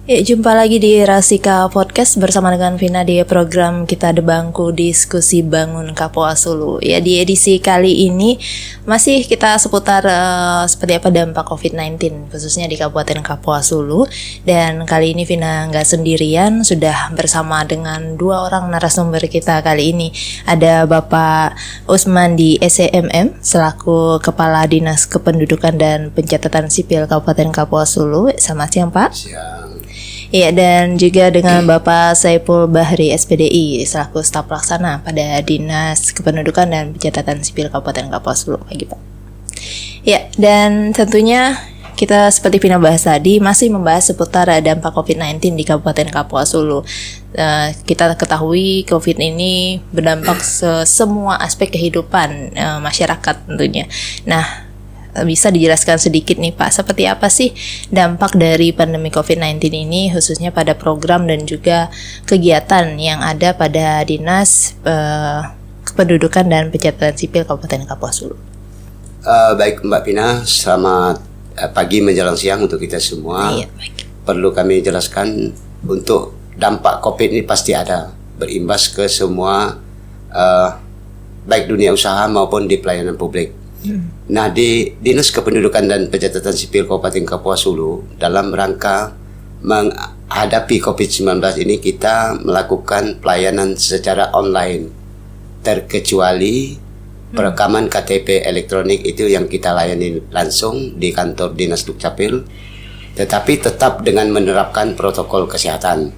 Ya, jumpa lagi di Rasika Podcast bersama dengan Vina di program kita Debangku Diskusi Bangun Kapoa Sulu. Ya, di edisi kali ini masih kita seputar seperti apa dampak COVID-19 khususnya di Kabupaten Kapoa Sulu. Dan kali ini Vina nggak sendirian, sudah bersama dengan dua orang narasumber kita kali ini. Ada Bapak Usman di SCMM selaku Kepala Dinas Kependudukan dan Pencatatan Sipil Kabupaten Kapoa Sulu. Selamat siang, Pak. Siang. Iya, dan juga dengan Bapak Saiful Bahri SPDI selaku staf pelaksana pada Dinas Kependudukan dan Pencatatan Sipil Kabupaten Kapoa Sulu. Pagi, Pak. Ya, dan tentunya kita seperti Vina bahas tadi masih membahas seputar dampak COVID-19 di Kabupaten Kapoa Sulu. Kita ketahui COVID ini berdampak semua aspek kehidupan masyarakat tentunya. Nah, bisa dijelaskan sedikit nih Pak, seperti apa sih dampak dari pandemi COVID-19 ini khususnya pada program dan juga kegiatan yang ada pada Dinas Kependudukan dan Pencatatan Sipil Kabupaten Kapoa Sulu? Baik Mbak Pina, selamat pagi menjelang siang untuk kita semua. Iya, baik. Perlu kami jelaskan untuk dampak COVID ini pasti ada, berimbas ke semua baik dunia usaha maupun di pelayanan publik. Nah, di Dinas Kependudukan dan Pencatatan Sipil Kabupaten Kapoa Sulu dalam rangka menghadapi COVID-19 ini kita melakukan pelayanan secara online, terkecuali perekaman KTP elektronik itu yang kita layani langsung di kantor Dinas Dukcapil, tetapi tetap dengan menerapkan protokol kesehatan.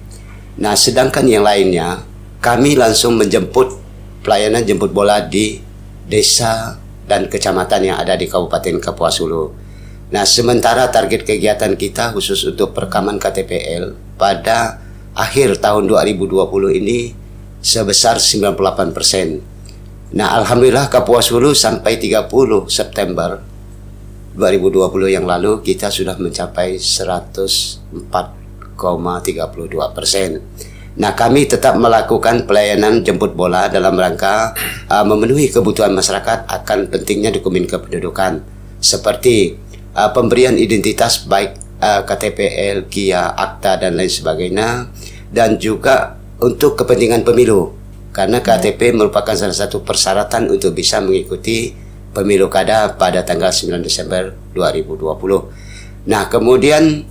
Nah, sedangkan yang lainnya kami langsung menjemput pelayanan jemput bola di desa dan kecamatan yang ada di Kabupaten Kapoa Sulu. Nah, sementara target kegiatan kita khusus untuk perekaman KTPL pada akhir tahun 2020 ini sebesar 98%. Nah, alhamdulillah Kapoa Sulu sampai 30 September 2020 yang lalu kita sudah mencapai 104,32%. Nah, kami tetap melakukan pelayanan jemput bola dalam rangka memenuhi kebutuhan masyarakat akan pentingnya dokumen kependudukan seperti pemberian identitas baik KTPL, KIA, akta dan lain sebagainya, dan juga untuk kepentingan pemilu karena KTP merupakan salah satu persyaratan untuk bisa mengikuti pemilu kada pada tanggal 9 Desember 2020. Nah, kemudian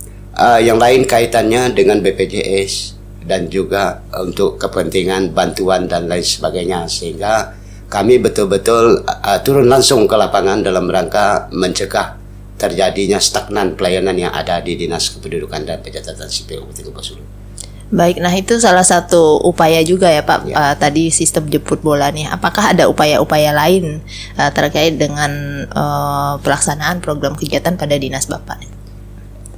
yang lain kaitannya dengan BPJS dan juga untuk kepentingan bantuan dan lain sebagainya, sehingga kami betul-betul turun langsung ke lapangan dalam rangka mencegah terjadinya stagnan pelayanan yang ada di Dinas Kependudukan dan Pencatatan Sipil Kabupaten Kapoa Sulu. Baik, nah itu salah satu upaya juga ya Pak, ya. Tadi sistem jemput bola nih, apakah ada upaya-upaya lain terkait dengan pelaksanaan program kegiatan pada Dinas Bapak?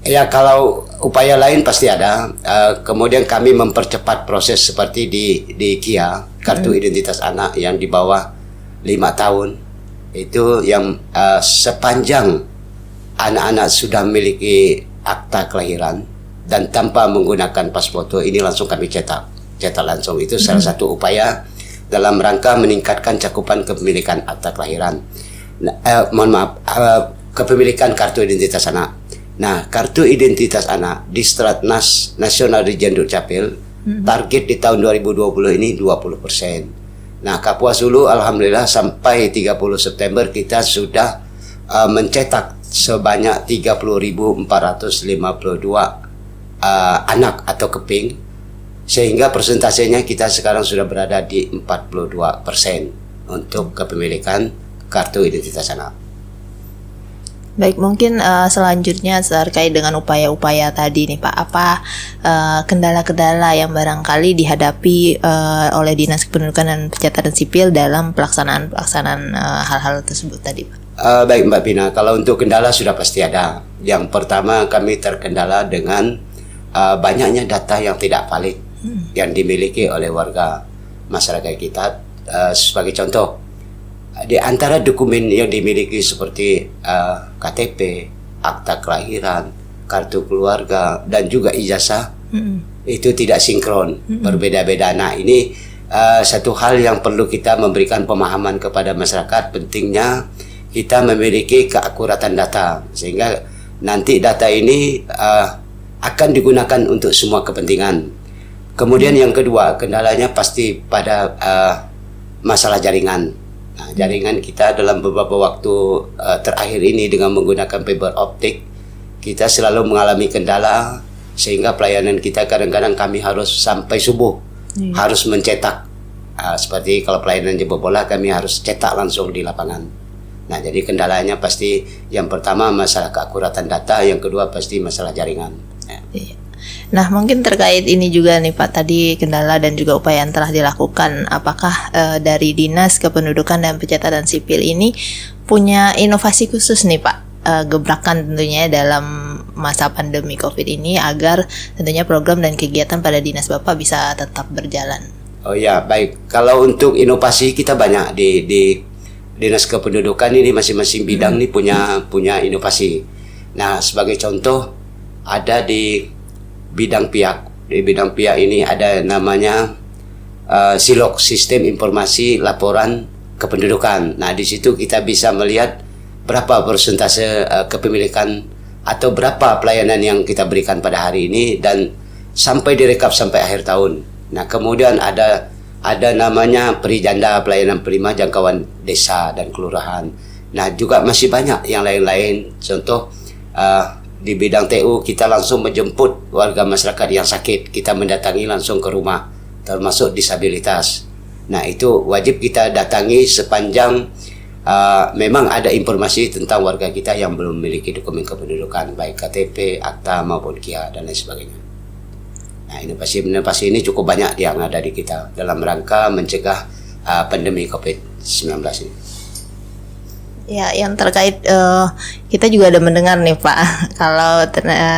Ya, kalau upaya lain pasti ada. Kemudian kami mempercepat proses seperti di KIA, kartu identitas anak yang di bawah 5 tahun. Itu yang sepanjang anak-anak sudah memiliki akta kelahiran dan tanpa menggunakan pas foto, ini langsung kami cetak langsung. Itu salah satu upaya dalam rangka meningkatkan cakupan kepemilikan akta kelahiran. Kepemilikan kartu identitas anak. Nah, kartu identitas anak di Stratnas Nasional Rijen Dukcapil target di tahun 2020 ini 20%. Nah, Kapoa Sulu alhamdulillah sampai 30 September kita sudah mencetak sebanyak 30.452 anak atau keping, sehingga persentasenya kita sekarang sudah berada di 42% untuk kepemilikan kartu identitas anak. Baik, mungkin selanjutnya terkait dengan upaya-upaya tadi nih Pak, apa kendala-kendala yang barangkali dihadapi oleh Dinas Kependudukan dan Pencatatan Sipil dalam pelaksanaan hal-hal tersebut tadi Pak? Baik Mbak Pina, kalau untuk kendala sudah pasti ada. Yang pertama, kami terkendala dengan banyaknya data yang tidak valid yang dimiliki oleh warga masyarakat kita. Sebagai contoh, di antara dokumen yang dimiliki seperti KTP, akta kelahiran, kartu keluarga, dan juga ijazah itu tidak sinkron, berbeda-beda. Nah, ini satu hal yang perlu kita memberikan pemahaman kepada masyarakat, pentingnya kita memiliki keakuratan data, sehingga nanti data ini akan digunakan untuk semua kepentingan. Kemudian yang kedua, kendalanya pasti pada masalah jaringan. Nah, jaringan kita dalam beberapa waktu terakhir ini dengan menggunakan fiber optik, kita selalu mengalami kendala sehingga pelayanan kita kadang-kadang kami harus sampai subuh harus mencetak. Seperti kalau pelayanan jemput bola kami harus cetak langsung di lapangan. Nah, jadi kendalanya pasti yang pertama masalah keakuratan data, yang kedua pasti masalah jaringan. Iya. Nah, mungkin terkait ini juga nih Pak, tadi kendala dan juga upaya yang telah dilakukan, apakah dari Dinas Kependudukan dan Pencatatan Sipil ini punya inovasi khusus nih Pak, gebrakan tentunya dalam masa pandemi COVID ini agar tentunya program dan kegiatan pada dinas Bapak bisa tetap berjalan? Oh ya, baik. Kalau untuk inovasi kita banyak di Dinas Kependudukan ini, masing-masing bidang ini punya inovasi. Nah, sebagai contoh ada di bidang pihak. Di bidang pihak ini ada namanya SILOK, Sistem Informasi Laporan Kependudukan. Nah, di situ kita bisa melihat berapa persentase kepemilikan atau berapa pelayanan yang kita berikan pada hari ini dan sampai direkap sampai akhir tahun. Nah, kemudian ada namanya Perijanda, pelayanan prima jangkauan desa dan kelurahan. Nah, juga masih banyak yang lain-lain. Contoh di bidang TU kita langsung menjemput warga masyarakat yang sakit, kita mendatangi langsung ke rumah, termasuk disabilitas. Nah, itu wajib kita datangi sepanjang memang ada informasi tentang warga kita yang belum memiliki dokumen kependudukan, baik KTP, akta maupun KIA dan lain sebagainya. Nah, inovasi ini cukup banyak yang ada di kita dalam rangka mencegah pandemi COVID-19 ini. Ya, yang terkait kita juga ada mendengar nih Pak, kalau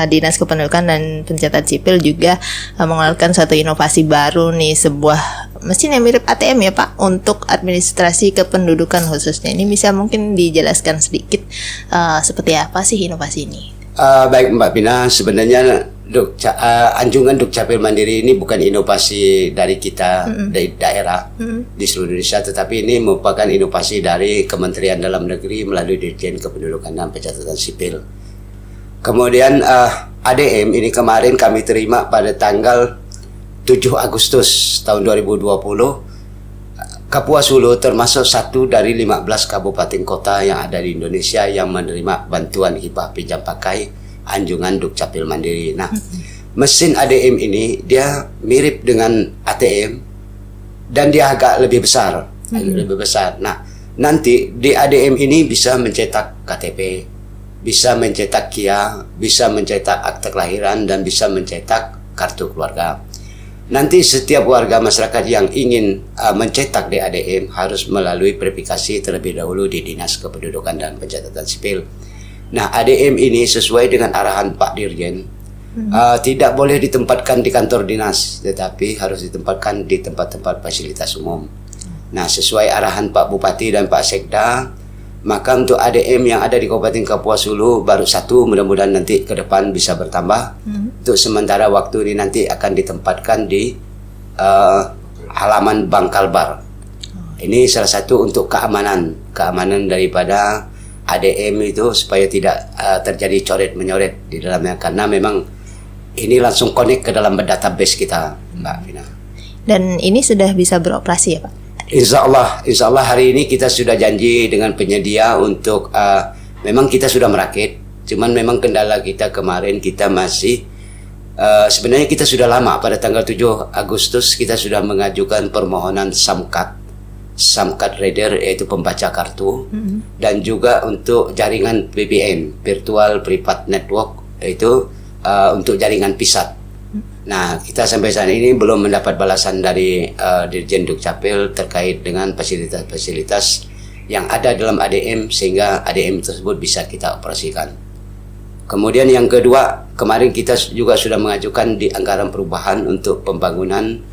Dinas Kependudukan dan Pencatatan Sipil juga mengeluarkan suatu inovasi baru nih, sebuah mesin yang mirip ATM ya Pak, untuk administrasi kependudukan khususnya. Ini bisa mungkin dijelaskan sedikit seperti apa sih inovasi ini? Baik Mbak Pina, sebenarnya anjungan Dukcapil Mandiri ini bukan inovasi dari kita dari daerah di seluruh Indonesia, tetapi ini merupakan inovasi dari Kementerian Dalam Negeri melalui Dirjen Kependudukan dan Pencatatan Sipil. Kemudian ADM ini kemarin kami terima pada tanggal 7 Agustus tahun 2020. Kapuas Hulu termasuk satu dari 15 kabupaten kota yang ada di Indonesia yang menerima bantuan hibah pinjam pakai anjungan Dukcapil Mandiri. Nah, mesin ADM ini dia mirip dengan ATM dan dia agak lebih besar, lebih besar. Nah, nanti di ADM ini bisa mencetak KTP, bisa mencetak KIA, bisa mencetak akta kelahiran dan bisa mencetak kartu keluarga. Nanti setiap warga masyarakat yang ingin mencetak di ADM harus melalui verifikasi terlebih dahulu di Dinas Kependudukan dan Pencatatan Sipil. Nah, ADM ini sesuai dengan arahan Pak Dirjen, tidak boleh ditempatkan di kantor dinas, tetapi harus ditempatkan di tempat-tempat fasilitas umum. Nah, sesuai arahan Pak Bupati dan Pak Sekda, maka untuk ADM yang ada di Kabupaten Kapuas Hulu baru satu, mudah-mudahan nanti ke depan bisa bertambah. Untuk sementara waktu ini nanti akan ditempatkan di halaman Bank Kalbar. Ini salah satu untuk keamanan daripada ADM itu supaya tidak terjadi coret-menyoret di dalamnya, karena memang ini langsung connect ke dalam database kita, Mbak Vina. Dan ini sudah bisa beroperasi ya Pak? Insya Allah hari ini kita sudah janji dengan penyedia untuk memang kita sudah merakit, cuman memang kendala kita kemarin kita masih sebenarnya kita sudah lama, pada tanggal 7 Agustus kita sudah mengajukan permohonan Samkat Reader, yaitu pembaca kartu, dan juga untuk jaringan VPN, Virtual Private Network, yaitu untuk jaringan PISAT. Nah, kita sampai saat ini belum mendapat balasan dari Dirjen Dukcapil terkait dengan fasilitas-fasilitas yang ada dalam ADM sehingga ADM tersebut bisa kita operasikan. Kemudian yang kedua, kemarin kita juga sudah mengajukan di anggaran perubahan untuk pembangunan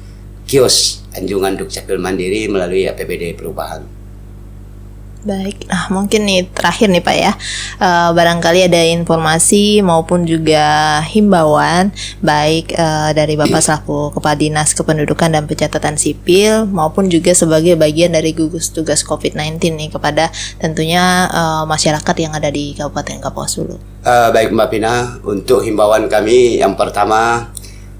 kios anjungan Dukcapil Mandiri melalui APBD perubahan. Baik, nah mungkin nih terakhir nih Pak ya, barangkali ada informasi maupun juga himbauan baik dari Bapak selaku Kepala Dinas Kependudukan dan Pencatatan Sipil maupun juga sebagai bagian dari gugus tugas COVID-19 nih kepada tentunya masyarakat yang ada di Kabupaten Kapuas Hulu. Baik Mbak Pina, untuk himbauan kami yang pertama,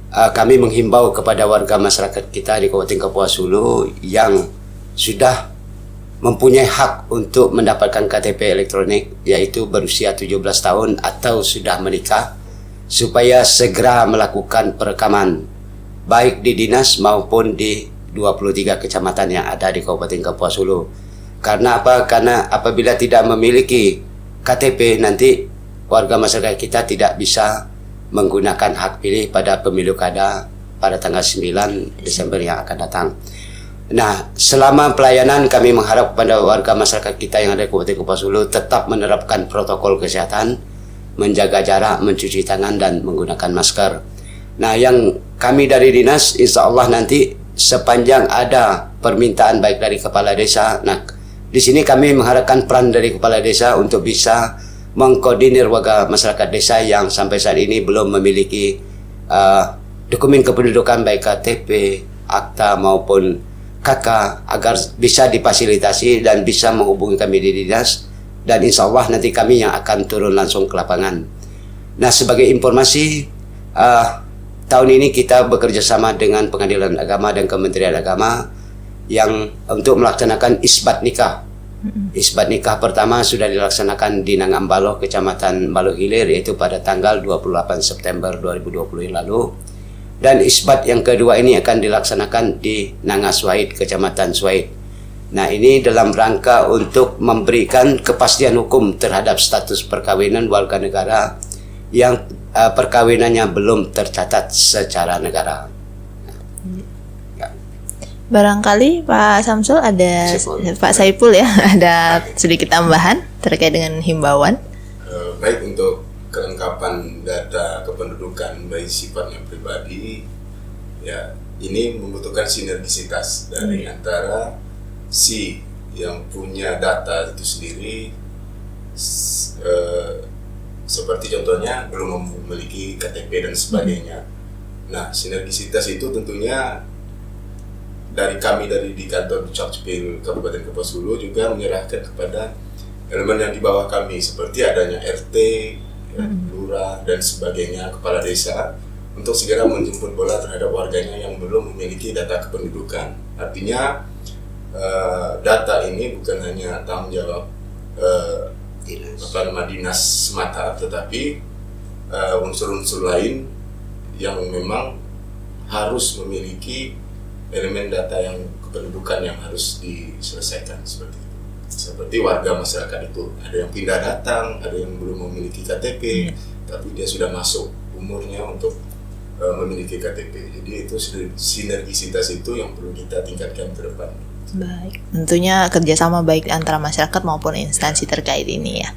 kami menghimbau kepada warga masyarakat kita di Kabupaten Kapuas Hulu yang sudah mempunyai hak untuk mendapatkan KTP elektronik, yaitu berusia 17 tahun atau sudah menikah, supaya segera melakukan perekaman baik di dinas maupun di 23 kecamatan yang ada di Kabupaten Kapuas Hulu. Karena apa? Karena apabila tidak memiliki KTP, nanti warga masyarakat kita tidak bisa menggunakan hak pilih pada pemilu kada pada tanggal 9 Desember yang akan datang. Nah, selama pelayanan kami mengharap kepada warga masyarakat kita yang ada di Kabupaten Kapuas Hulu tetap menerapkan protokol kesehatan, menjaga jarak, mencuci tangan dan menggunakan masker. Nah, yang kami dari dinas, insya Allah nanti sepanjang ada permintaan baik dari kepala desa, nah di sini kami mengharapkan peran dari kepala desa untuk bisa mengkoordinir warga masyarakat desa yang sampai saat ini belum memiliki dokumen kependudukan baik KTP, akta maupun KK, agar bisa difasilitasi dan bisa menghubungi kami di dinas, dan insya Allah nanti kami yang akan turun langsung ke lapangan. Nah, sebagai informasi, tahun ini kita bekerja sama dengan Pengadilan Agama dan Kementerian Agama yang untuk melaksanakan isbat nikah. Isbat nikah pertama sudah dilaksanakan di Nangambalo, Kecamatan Balo Hilir, yaitu pada tanggal 28 September 2020 lalu. Dan isbat yang kedua ini akan dilaksanakan di Nangaswaid, Kecamatan Swaid. Nah, ini dalam rangka untuk memberikan kepastian hukum terhadap status perkawinan warga negara yang perkawinannya belum tercatat secara negara. Barangkali Pak Samsul ada Pak Saipul ya, ada sedikit tambahan terkait dengan himbauan. Baik, untuk kelengkapan data kependudukan baik sifatnya pribadi, ya ini membutuhkan sinergisitas dari antara si yang punya data itu sendiri, seperti contohnya belum memiliki KTP dan sebagainya. Nah, sinergisitas itu tentunya dari kami dari di kantor Dukcapil Kabupaten Kapuas Hulu juga menyerahkan kepada elemen yang di bawah kami, seperti adanya RT, lurah dan sebagainya, kepala desa, untuk segera menjemput bola terhadap warganya yang belum memiliki data kependudukan. Artinya data ini bukan hanya tanggung jawab dinas semata, tetapi unsur-unsur lain yang memang harus memiliki elemen data yang kependudukan yang harus diselesaikan seperti itu. Seperti warga masyarakat itu, ada yang pindah datang, ada yang belum memiliki KTP, tapi dia sudah masuk umurnya untuk memiliki KTP. Jadi itu sinergisitas itu yang perlu kita tingkatkan ke depan. Baik, tentunya kerjasama baik antara masyarakat maupun instansi terkait ini ya.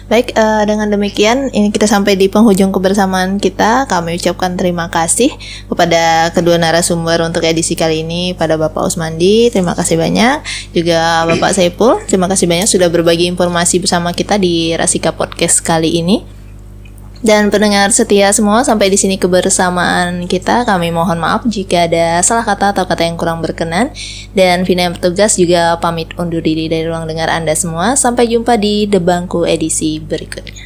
Baik, dengan demikian ini kita sampai di penghujung kebersamaan kita. Kami ucapkan terima kasih kepada kedua narasumber untuk edisi kali ini, pada Bapak Usmandi, terima kasih banyak. Juga Bapak Saipul, terima kasih banyak sudah berbagi informasi bersama kita di Rasika Podcast kali ini. Dan pendengar setia semua, sampai di sini kebersamaan kita. Kami mohon maaf jika ada salah kata atau kata yang kurang berkenan. Dan Vina yang bertugas juga pamit undur diri dari ruang dengar Anda semua. Sampai jumpa di Debangku edisi berikutnya.